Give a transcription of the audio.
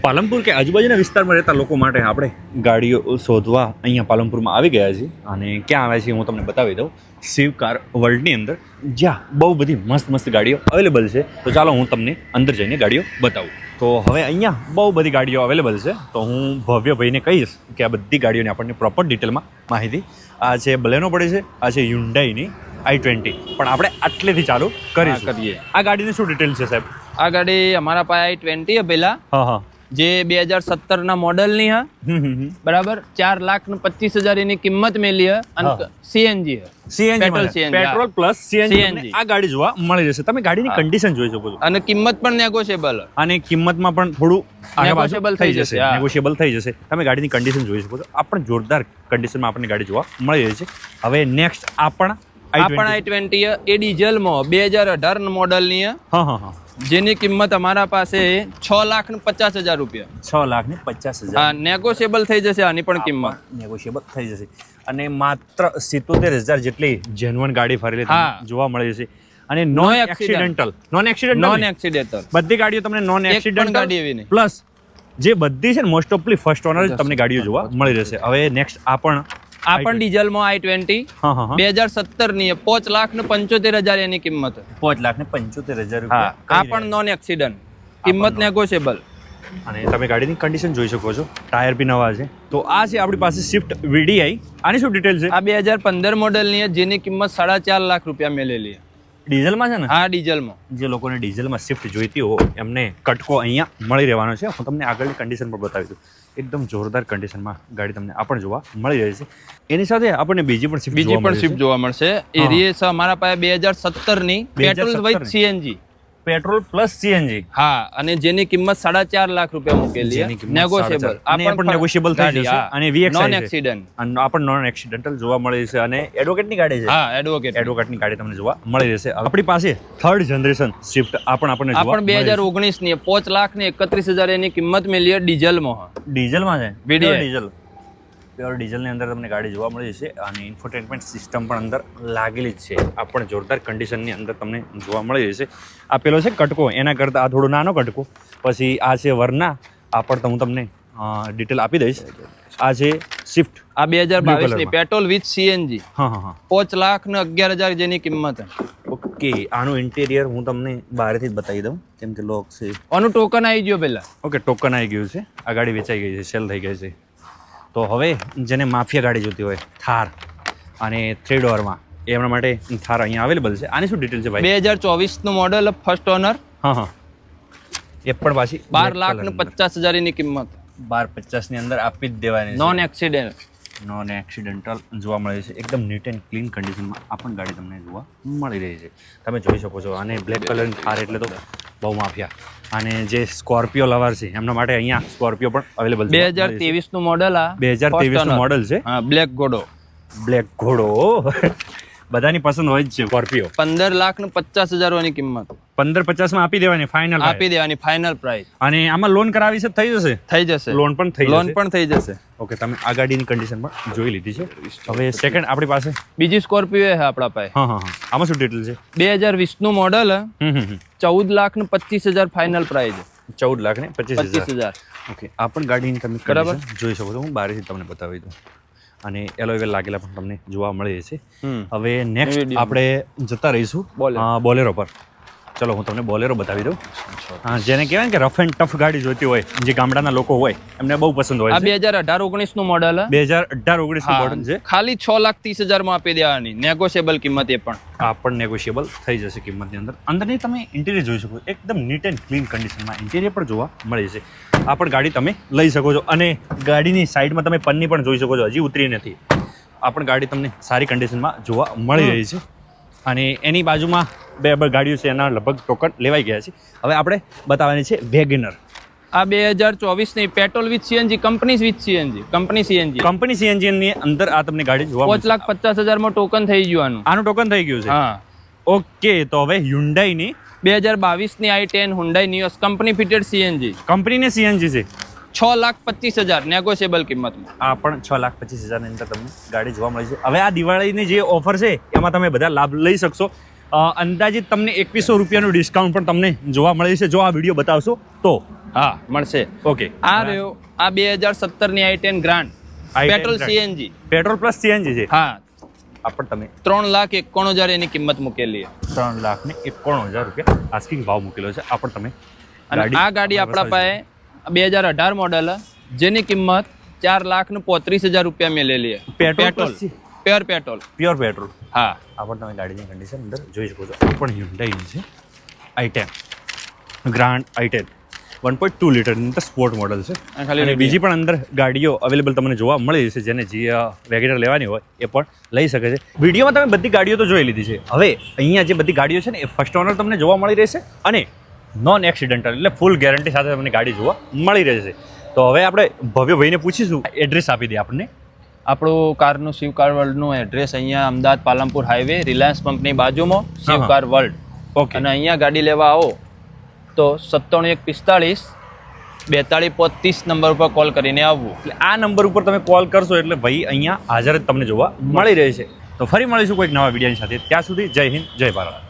પાલનપુર કે આજુબાજુના વિસ્તારમાં રહેતા લોકો માટે આપણે ગાડીઓ શોધવા અહીંયા પાલનપુરમાં આવી ગયા છીએ અને ક્યાં આવ્યા છીએ હું તમને બતાવી દઉં. શિવ કાર વર્લ્ડની અંદર જ્યાં બહુ બધી મસ્ત મસ્ત ગાડીઓ અવેલેબલ છે. તો ચાલો હું તમને અંદર જઈને ગાડીઓ બતાવું. તો હવે અહીંયા બહુ બધી ગાડીઓ અવેલેબલ છે. તો હું ભવ્યભાઈને કહીશ કે આ બધી ગાડીઓની આપણને પ્રોપર ડિટેલમાં માહિતી. આ છે બલેનો પડે છે, આ છે હ્યુન્ડાઈની i20, પણ આપણે આટલેથી ચાલુ કરીએ. આ ગાડીની શું ડિટેલ છે સાહેબ? આ ગાડી અમારા પાસે i20 है પહેલા, હા જે 2017 ના મોડેલની હા, બરાબર. 4,25,000 એની કિંમત મેલી હે અને સીએનજી હે, પેટ્રોલ પ્લસ સીએનજી. આ ગાડી જોવા મળી જશે. તમે ગાડીની કન્ડિશન જોઈ શકો છો અને કિંમત પણ નેગોશિયેબલ હે. અને કિંમતમાં પણ થોડું નેગોશિયેબલ થઈ જશે. નેગોશિયેબલ થઈ જશે. તમે ગાડીની કન્ડિશન જોઈ શકો છો. આ પણ જોરદાર કન્ડિશનમાં આપણને ગાડી જોવા મળી રહી છે. હવે નેક્સ્ટ આપણ i20 એ ડીઝલમાં 2018 મોડેલની હે. હા જેની કિંમત અમારા પાસે 6,50,000 રૂપિયા. 6,50,000. હા, નેગોશિયેબલ થઈ જશે આની પણ કિંમત. નેગોશિયેબલ થઈ જશે. અને માત્ર 77,000 જેટલી જેન્યુઅન ગાડી ફરેલી જોવા મળી જશે. અને નોન એક્સિડેન્ટલ બધી ગાડીઓ તમને નોન એક્સિડેન્ટલ ગાડી એવી નહીં. પ્લસ જે બધી છે ને મોસ્ટ ઓફલી ફર્સ્ટ ઓનર તમને ગાડીઓ જોવા મળી રહેશે. હવે નેક્સ્ટ આ પણ ડીઝલમાં i20 2017 ની 5,75,000 એની કિંમત. 5,75,000 હા, આ પણ નોન એક્સિડન્ટ, કિંમત નેગોશિયેબલ. અને તમે ગાડીની કન્ડિશન જોઈ શકો છો. ટાયર બી નવા છે. તો આ છે આપણી પાસે સ્વિફ્ટ વીડીઆઈ. આની શું ડિટેલ છે? આ 2015 મોડેલની છે, જેની કિંમત 4.5 લાખ રૂપિયા મેલેલી છે. ડીઝલમાં છે ને? હા, ડીઝલમાં. જે લોકોને ડીઝલમાં સ્વિફ્ટ જોઈતી હોય એમને કટકો અહીંયા મળી રહેવાનો છે. હું તમને આગળની કન્ડિશન પણ બતાવી દઉં. એકદમ જોરદાર કન્ડિશનમાં ગાડી તમને આ પણ જોવા મળી રહી છે. એની સાથે આપણને બીજી પણ સ્વિફ્ટ જોવા મળશે. એ રીસ અમારા પાસે 2017 ની petrol with CNG. Petrol plus CNG. હા, અને જેની કિંમત 4.5 લાખ રૂપિયા મૂકેલી છે. નેગોશિયેબલ. આ પણ નેગોશિયેબલ થઈ જશે. અને વીએક્સ નોન એક્સિડન્ટ. અને આ પણ નોન એક્સિડેન્ટલ જોવા મળી છે. અને એડવોકેટની ગાડી છે. હા, એડવોકેટની ગાડી તમને જોવા મળી રહેશે. આપણી પાસે થર્ડ જનરેશન સ્વિફ્ટ આ પણ આપણને જોવા મળે છે. 2019 ની 5,31,000 એની કિંમત મેલી ડીઝલમાં. ડીઝલમાં છે? ડીઝલ. પ્યોર ડીઝલની અંદર તમને ગાડી જોવા મળી જશે. અને ઇન્ફોટેનમેન્ટ સિસ્ટમ પણ અંદર લાગેલી જ છે. આ પણ જોરદાર કન્ડિશનની અંદર તમને જોવા મળી જશે. આ પેલો છે કટકો, એના કરતાં આ થોડો નાનો કટકો. પછી આ છે વરના. આ પણ હું તમને ડિટેલ આપી દઈશ. આ છે સ્વિફ્ટ. આ 2022 ની પેટ્રોલ વિથ સીએનજી. હા 5,11,000 જેની કિંમત. ઓકે, આનું ઇન્ટિરિયર હું તમને બહારથી જ બતાવી દઉં, કેમ કે લોક છે. આનું ટોકન આવી ગયું પહેલા. ઓકે, ટોકન આવી ગયું છે. આ ગાડી વેચાઈ ગઈ છે, સેલ થઈ ગઈ છે. તો હવે જેને માફિયા ગાડી જોતી હોય થાર અને 3 ડોરમાં, એમના માટે થાર અહીંયા અવેલેબલ છે. આની શું ડિટેલ છે ભાઈ? 2024 નું મોડેલ, ફર્સ્ટ ઓનર. હા એ પણ પાછી 12,50,000 ની કિંમત. 12,50,000 ની અંદર આપી જ દેવાની. નોન એક્સિડેન્ટલ જોવા મળે છે. એકદમ નીટ એન્ડ ક્લીન કન્ડિશનમાં આ પણ ગાડી તમને જોવા મળી રહી છે. તમે જોઈ શકો છો. અને બ્લેક કલરની થાર એટલે તો બહુ માફિયા. અને જે સ્કોર્પિયો લવર છે એમના માટે અહીંયા સ્કોર્પિયો પણ અવેલેબલ છે. 2023 નું મોડેલ. આ 2023 નું મોડેલ છે. હા, બ્લેક ઘોડો. બધાની પસંદ હોય જ છે સ્કોર્પિયો. 15,50,000 ની કિંમત. 15,50,000 માં આપી દેવાની ફાઇનલ પ્રાઇસ. અને આમાં લોન કરાવી છે? થઈ જશે. લોન પણ થઈ જશે. ઓકે, તમે આ ગાડીની કન્ડિશન પણ જોઈ લીધી છે. હવે સેકન્ડ આપણી પાસે બીજી સ્કોર્પિયો છે આપણા પાસે. હા આમાં શું ડિટેલ છે? 2020 નું મોડેલ. 14,25,000 final price. 14,25,000. ઓકે, આ પણ ગાડીની તમે બરાબર જોઈ શકો છો. હું બહારથી તમને બતાવી દઉં. અને એલોવેલ લાગેલા પણ તમને જોવા મળી છે. હવે નેક્સ્ટ આપણે જતા રહીશું બોલેરો પર. ચલો હું તમને બોલેરો બતાવી દઉં. જેને કહેવાય કે રફ એન્ડ ટફ ગાડી જોઈતી હોય, જે ગામડાના લોકો હોય એમને બહુ પસંદ હોય. આ 2018-19 નું મોડેલ. 2018-19 નું મોડેલ છે. ખાલી 6,30,000 માં આપી દેવાની. નેગોશિયેબલ કિંમત. એ પણ આ પણ નેગોશિયેબલ થઈ જશે કિંમતની અંદર. અંદરની તમે ઇન્ટિરિયર જોઈ શકો. એકદમ નીટ એન્ડ ક્લીન કન્ડિશનમાં ઇન્ટિરિયર પણ જોવા મળી જશે. આ પણ ગાડી તમે લઈ શકો છો. અને ગાડીની સાઈડમાં તમે પન્ની પણ જોઈ શકો છો. હજી ઉતરી નથી. આ પણ ગાડી તમને સારી કન્ડિશનમાં જોવા મળી રહી છે. અને એની બાજુમાં બે ગાડીઓ છે, એના લગભગ ટોકન લેવાઈ ગયા છે. હવે આપણે બતાવવાની છે વેગનર. આ 2024 ની petrol with CNG, company CNG ની અંદર આ તમને ગાડી જોવા 5,50,000 માં ટોકન થઈ ગયું. આનું ટોકન થઈ ગયું છે. હા, ઓકે. તો હવે હ્યુન્ડાઈ ની 2022 ની i10 Hyundai Nios company fitted CNG. કંપનીને સીએનજી છે. 6,25,000 નેગોશિયેબલ કિંમતમાં. આ પણ 6,25,000 ની અંદર તમને ગાડી જોવા મળી છે. હવે આ દિવાળીની જે ઓફર છે એમાં તમે બધા લાભ લઈ શકશો. અંદાજિત તમને 2100 રૂપિયાનું ડિસ્કાઉન્ટ પણ તમને જોવા મળે છે જો આ વિડીયો બતાવશો તો. હા મળશે. ઓકે. આ રહ્યો આ 2017 ની i10 grand petrol CNG. Petrol plus CNG છે. હા આ પણ તમે 3,91,000 એની કિંમત મૂકેલી છે. 3,91,000 રૂપિયા આસ્કિંગ ભાવ મૂકેલો છે. આ પણ તમે અને આ ગાડી આપણા પાસે 2018 મોડલ જેની કિંમત 4,35,000 રૂપિયા મેલેલી છે. Petrol pure petrol. Pure petrol. હા આ પણ તમે ગાડીની કન્ડિશન અંદર જોઈ શકો છો. આ પણ હ્યુન્ડાઈની છે i10 ગ્રાન્ડ i10 1.2 લીટરની અંદર સ્પોર્ટ મોડલ છે. ખાલી અને બીજી પણ અંદર ગાડીઓ અવેલેબલ તમને જોવા મળી જશે જેને જે વેગેનર લેવાની હોય એ પણ લઈ શકે છે. વિડીયોમાં તમે બધી ગાડીઓ તો જોઈ લીધી છે. હવે અહીંયા જે બધી ગાડીઓ છે ને એ ફર્સ્ટ ઓનર તમને જોવા મળી રહેશે અને નોન એક્સિડેન્ટલ એટલે ફૂલ ગેરંટી સાથે તમને ગાડી જોવા મળી રહેશે. તો હવે આપણે ભવ્યભાઈને પૂછીશું એડ્રેસ આપી દે આપણને. આપણું કારનું શિવ કાર વર્લ્ડનું એડ્રેસ અહીંયા અમદાવાદ પાલનપુર હાઈવે રિલાયન્સ પંપની બાજુમાં શિવ કાર વર્લ્ડ. ઓકે. અને અહીંયા ગાડી લેવા આવો તો 9745 4235 નંબર ઉપર કોલ કરીને આવવું. એટલે આ નંબર ઉપર તમે કોલ કરશો એટલે ભાઈ અહીંયા હાજર જ તમને જોવા મળી રહેશે. તો ફરી મળીશું કોઈક નવા વિડીયોની સાથે. ત્યાં સુધી જય હિન્દ જય ભારત.